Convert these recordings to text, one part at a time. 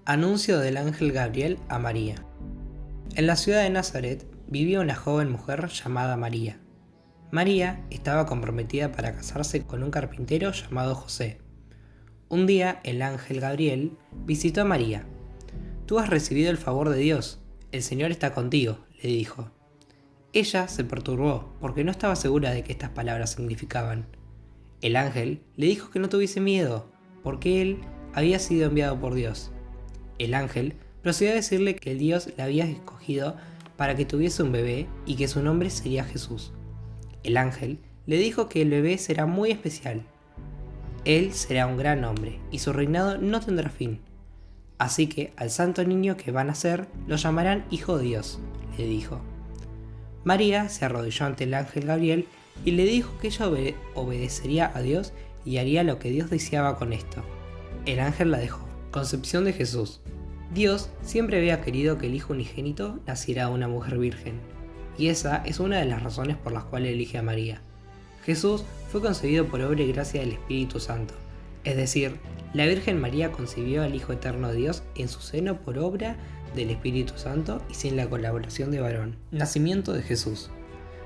Anuncio del ángel Gabriel a María. En la ciudad de Nazaret vivía una joven mujer llamada María. María estaba comprometida para casarse con un carpintero llamado José. Un día el ángel Gabriel visitó a María. «Tú has recibido el favor de Dios, el Señor está contigo», le dijo. Ella se perturbó porque no estaba segura de qué estas palabras significaban. El ángel le dijo que no tuviese miedo, porque él había sido enviado por Dios. El ángel procedió a decirle que Dios la había escogido para que tuviese un bebé y que su nombre sería Jesús. El ángel le dijo que el bebé será muy especial. Él será un gran hombre y su reinado no tendrá fin. Así que al santo niño que va a nacer lo llamarán Hijo de Dios, le dijo. María se arrodilló ante el ángel Gabriel y le dijo que ella obedecería a Dios y haría lo que Dios deseaba con esto. El ángel la dejó. Concepción de Jesús. Dios siempre había querido que el Hijo unigénito naciera de una mujer virgen, y esa es una de las razones por las cuales elige a María. Jesús fue concebido por obra y gracia del Espíritu Santo, es decir, la Virgen María concibió al Hijo eterno de Dios en su seno por obra del Espíritu Santo y sin la colaboración de varón. Nacimiento de Jesús.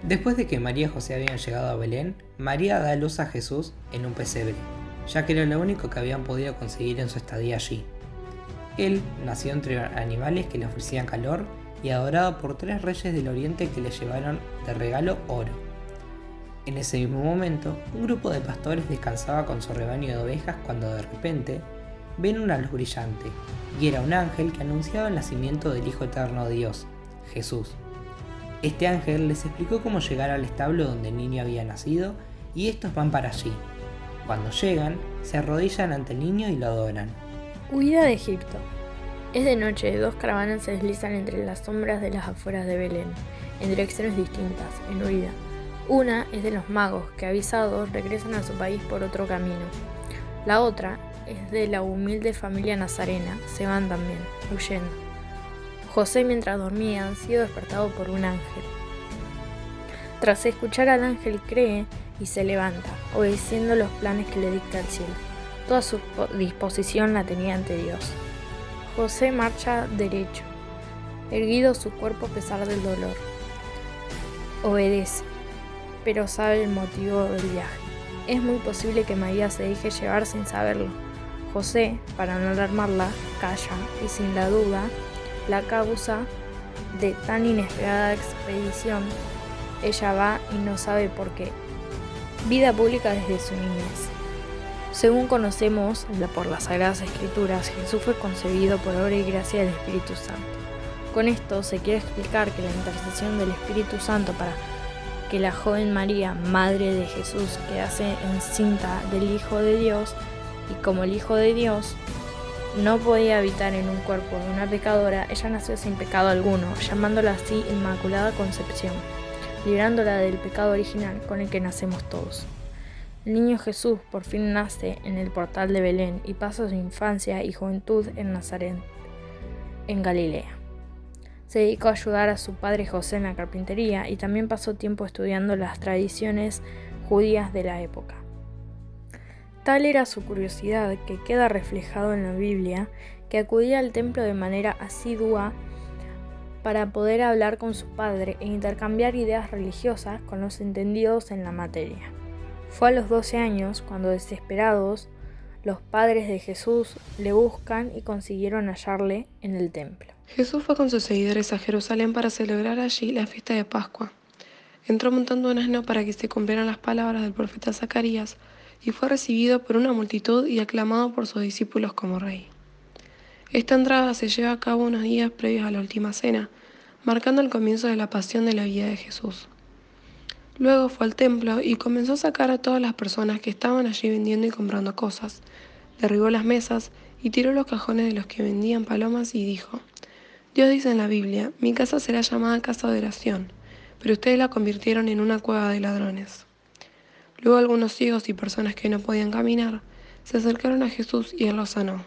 Después de que María y José habían llegado a Belén, María da a luz a Jesús en un pesebre, ya que era lo único que habían podido conseguir en su estadía allí. Él nació entre animales que le ofrecían calor y adorado por 3 reyes del oriente que le llevaron de regalo oro. En ese mismo momento, un grupo de pastores descansaba con su rebaño de ovejas cuando de repente ven una luz brillante, y era un ángel que anunciaba el nacimiento del Hijo eterno de Dios, Jesús. Este ángel les explicó cómo llegar al establo donde el niño había nacido, y estos van para allí. Cuando llegan, se arrodillan ante el niño y lo adoran. Huida de Egipto. Es de noche, 2 caravanas se deslizan entre las sombras de las afueras de Belén, en direcciones distintas, en huida. Una es de los magos, que avisados regresan a su país por otro camino. La otra es de la humilde familia nazarena, se van también, huyendo. José, mientras dormía, ha sido despertado por un ángel. Tras escuchar al ángel, cree y se levanta, obedeciendo los planes que le dicta el cielo. Toda su disposición la tenía ante Dios. José marcha derecho, erguido su cuerpo a pesar del dolor. Obedece, pero sabe el motivo del viaje. Es muy posible que María se deje llevar sin saberlo. José, para no alarmarla, calla y sin la duda, la causa de tan inesperada expedición. Ella va y no sabe por qué. Vida pública desde su niñez. Según conocemos por las Sagradas Escrituras, Jesús fue concebido por obra y gracia del Espíritu Santo. Con esto se quiere explicar que la intercesión del Espíritu Santo para que la joven María, madre de Jesús, quedase encinta del Hijo de Dios, y como el Hijo de Dios no podía habitar en un cuerpo de una pecadora, ella nació sin pecado alguno, llamándola así Inmaculada Concepción, librándola del pecado original con el que nacemos todos. El niño Jesús por fin nace en el portal de Belén y pasa su infancia y juventud en Nazaret, en Galilea. Se dedicó a ayudar a su padre José en la carpintería y también pasó tiempo estudiando las tradiciones judías de la época. Tal era su curiosidad, que queda reflejado en la Biblia, que acudía al templo de manera asidua para poder hablar con su padre e intercambiar ideas religiosas con los entendidos en la materia. Fue a los 12 años cuando, desesperados, los padres de Jesús le buscan y consiguieron hallarle en el templo. Jesús fue con sus seguidores a Jerusalén para celebrar allí la fiesta de Pascua. Entró montando un asno para que se cumplieran las palabras del profeta Zacarías, y fue recibido por una multitud y aclamado por sus discípulos como rey. Esta entrada se lleva a cabo unos días previos a la última cena, marcando el comienzo de la pasión de la vida de Jesús. Luego fue al templo y comenzó a sacar a todas las personas que estaban allí vendiendo y comprando cosas. Derribó las mesas y tiró los cajones de los que vendían palomas y dijo: Dios dice en la Biblia, mi casa será llamada casa de oración, pero ustedes la convirtieron en una cueva de ladrones. Luego algunos ciegos y personas que no podían caminar se acercaron a Jesús y él los sanó.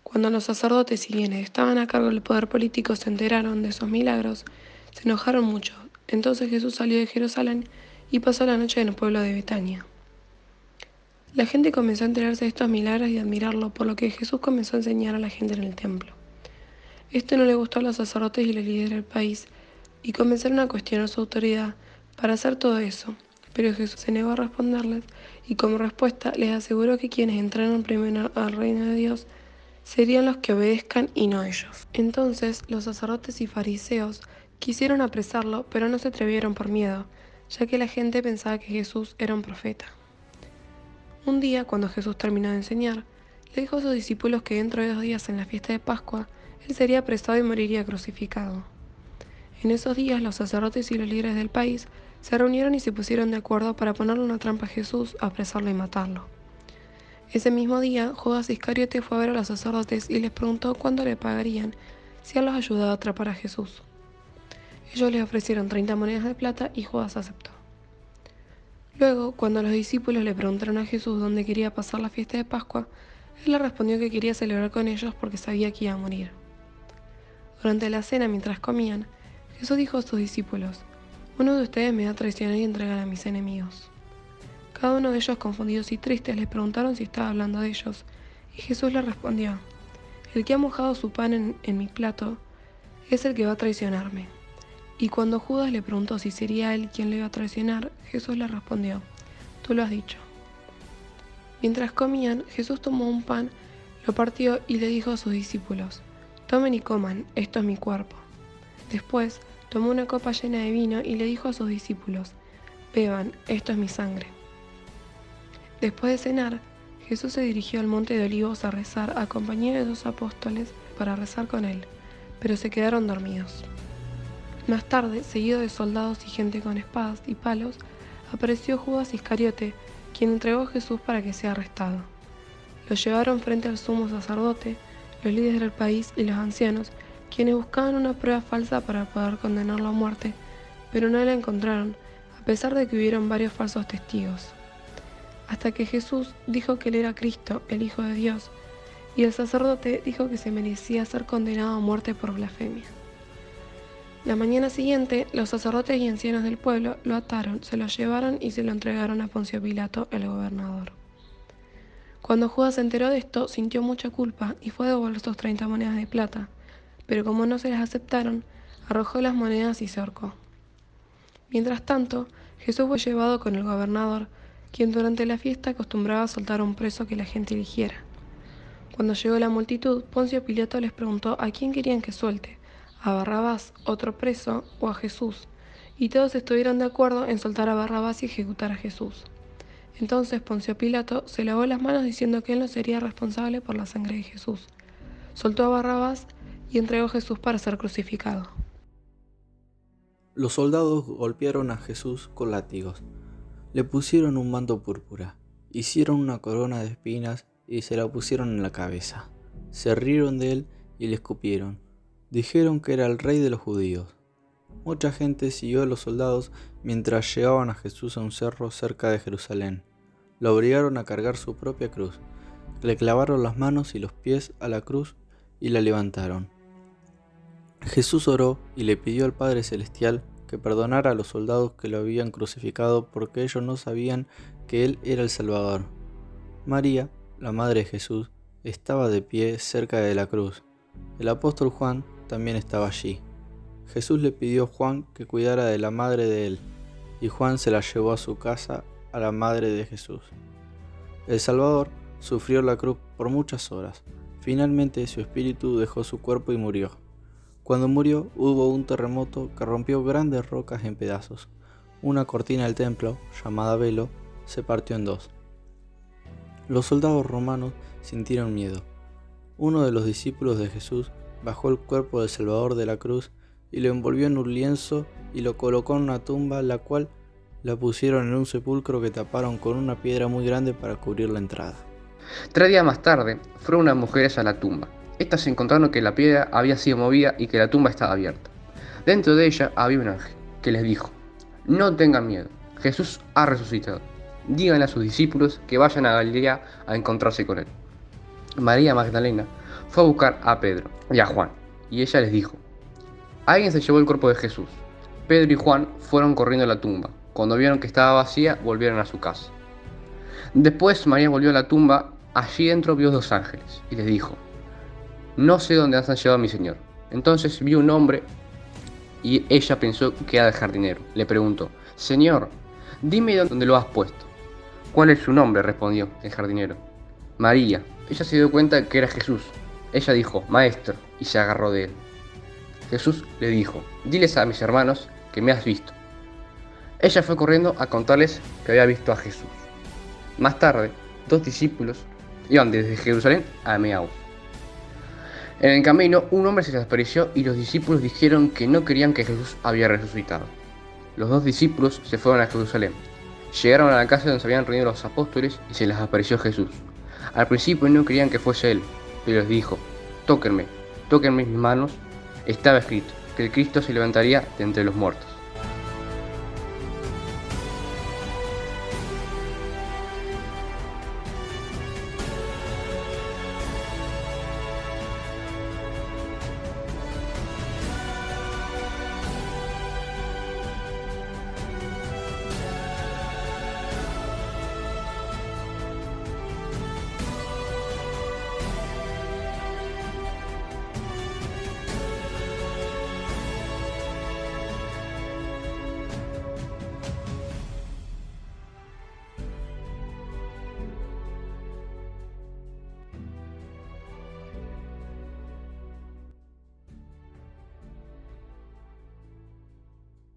Cuando los sacerdotes y quienes estaban a cargo del poder político se enteraron de esos milagros, se enojaron mucho. Entonces Jesús salió de Jerusalén y pasó la noche en el pueblo de Betania. La gente comenzó a enterarse de estos milagros y a admirarlo, por lo que Jesús comenzó a enseñar a la gente en el templo. Esto no le gustó a los sacerdotes y los líderes del país, y comenzaron a cuestionar su autoridad para hacer todo eso. Pero Jesús se negó a responderles, y como respuesta les aseguró que quienes entraron primero al reino de Dios serían los que obedezcan y no ellos. Entonces los sacerdotes y fariseos quisieron apresarlo, pero no se atrevieron por miedo, ya que la gente pensaba que Jesús era un profeta. Un día, cuando Jesús terminó de enseñar, le dijo a sus discípulos que dentro de 2 días, en la fiesta de Pascua, él sería apresado y moriría crucificado. En esos días, los sacerdotes y los líderes del país se reunieron y se pusieron de acuerdo para ponerle una trampa a Jesús, apresarlo y matarlo. Ese mismo día, Judas Iscariote fue a ver a los sacerdotes y les preguntó cuánto le pagarían si él los ayudaba a atrapar a Jesús. Ellos le ofrecieron 30 monedas de plata y Judas aceptó. Luego, cuando los discípulos le preguntaron a Jesús dónde quería pasar la fiesta de Pascua, él les respondió que quería celebrar con ellos porque sabía que iba a morir. Durante la cena, mientras comían, Jesús dijo a sus discípulos: «Uno de ustedes me va a traicionar y entregar a mis enemigos». Cada uno de ellos, confundidos y tristes, le preguntaron si estaba hablando de ellos, y Jesús les respondió: «El que ha mojado su pan en mi plato es el que va a traicionarme». Y cuando Judas le preguntó si sería él quien le iba a traicionar, Jesús le respondió: «Tú lo has dicho». Mientras comían, Jesús tomó un pan, lo partió y le dijo a sus discípulos: «Tomen y coman, esto es mi cuerpo». Después, tomó una copa llena de vino y le dijo a sus discípulos: «Beban, esto es mi sangre». Después de cenar, Jesús se dirigió al monte de Olivos a rezar, acompañado de 2 apóstoles para rezar con él, pero se quedaron dormidos. Más tarde, seguido de soldados y gente con espadas y palos, apareció Judas Iscariote, quien entregó a Jesús para que sea arrestado. Lo llevaron frente al sumo sacerdote, los líderes del país y los ancianos, quienes buscaban una prueba falsa para poder condenarlo a muerte, pero no la encontraron, a pesar de que hubieron varios falsos testigos. Hasta que Jesús dijo que él era Cristo, el Hijo de Dios, y el sacerdote dijo que se merecía ser condenado a muerte por blasfemia. La mañana siguiente, los sacerdotes y ancianos del pueblo lo ataron, se lo llevaron y se lo entregaron a Poncio Pilato, el gobernador. Cuando Judas se enteró de esto, sintió mucha culpa y fue a devolver sus 30 monedas de plata, pero como no se las aceptaron, arrojó las monedas y se ahorcó. Mientras tanto, Jesús fue llevado con el gobernador, quien durante la fiesta acostumbraba a soltar a un preso que la gente eligiera. Cuando llegó la multitud, Poncio Pilato les preguntó a quién querían que suelte, a Barrabás, otro preso, o a Jesús, y todos estuvieron de acuerdo en soltar a Barrabás y ejecutar a Jesús. Entonces Poncio Pilato se lavó las manos diciendo que él no sería responsable por la sangre de Jesús. Soltó a Barrabás y entregó a Jesús para ser crucificado. Los soldados golpearon a Jesús con látigos. Le pusieron un manto púrpura, hicieron una corona de espinas y se la pusieron en la cabeza. Se rieron de él y le escupieron. Dijeron que era el rey de los judíos. Mucha gente siguió a los soldados mientras llevaban a Jesús a un cerro cerca de Jerusalén. Lo obligaron a cargar su propia cruz. Le clavaron las manos y los pies a la cruz y la levantaron. Jesús oró y le pidió al Padre Celestial que perdonara a los soldados que lo habían crucificado porque ellos no sabían que él era el Salvador. María, la madre de Jesús, estaba de pie cerca de la cruz. El apóstol Juan también estaba allí. Jesús le pidió a Juan que cuidara de la madre de él, y Juan se la llevó a su casa a la madre de Jesús. El Salvador sufrió la cruz por muchas horas. Finalmente su espíritu dejó su cuerpo y murió. Cuando murió hubo un terremoto que rompió grandes rocas en pedazos. Una cortina del templo, llamada velo, se partió en 2. Los soldados romanos sintieron miedo. Uno de los discípulos de Jesús bajó el cuerpo del Salvador de la cruz y lo envolvió en un lienzo y lo colocó en una tumba, la cual la pusieron en un sepulcro que taparon con una piedra muy grande para cubrir la entrada. 3 días más tarde, fueron unas mujeres a la tumba. Estas encontraron que la piedra había sido movida y que la tumba estaba abierta. Dentro de ella había un ángel que les dijo: «No tengan miedo, Jesús ha resucitado. Díganle a sus discípulos que vayan a Galilea a encontrarse con él». María Magdalena fue a buscar a Pedro y a Juan, y ella les dijo: «Alguien se llevó el cuerpo de Jesús». Pedro y Juan fueron corriendo a la tumba. Cuando vieron que estaba vacía, volvieron a su casa. Después María volvió a la tumba. Allí dentro vio 2 ángeles y les dijo: no sé dónde han llevado a mi señor. Entonces vio un hombre y ella pensó que era el jardinero. Le preguntó: Señor, dime dónde lo has puesto. ¿Cuál es su nombre?, respondió el jardinero. María. Ella se dio cuenta que era Jesús. Ella dijo: Maestro, y se agarró de él. Jesús le dijo: diles a mis hermanos que me has visto. Ella fue corriendo a contarles que había visto a Jesús. Más tarde, 2 discípulos iban desde Jerusalén a Emaús. En el camino, un hombre se les apareció y los discípulos dijeron que no creían que Jesús había resucitado. Los 2 discípulos se fueron a Jerusalén. Llegaron a la casa donde se habían reunido los apóstoles y se les apareció Jesús. Al principio no creían que fuese él, pero les dijo: tóquenme mis manos. Estaba escrito que el Cristo se levantaría de entre los muertos.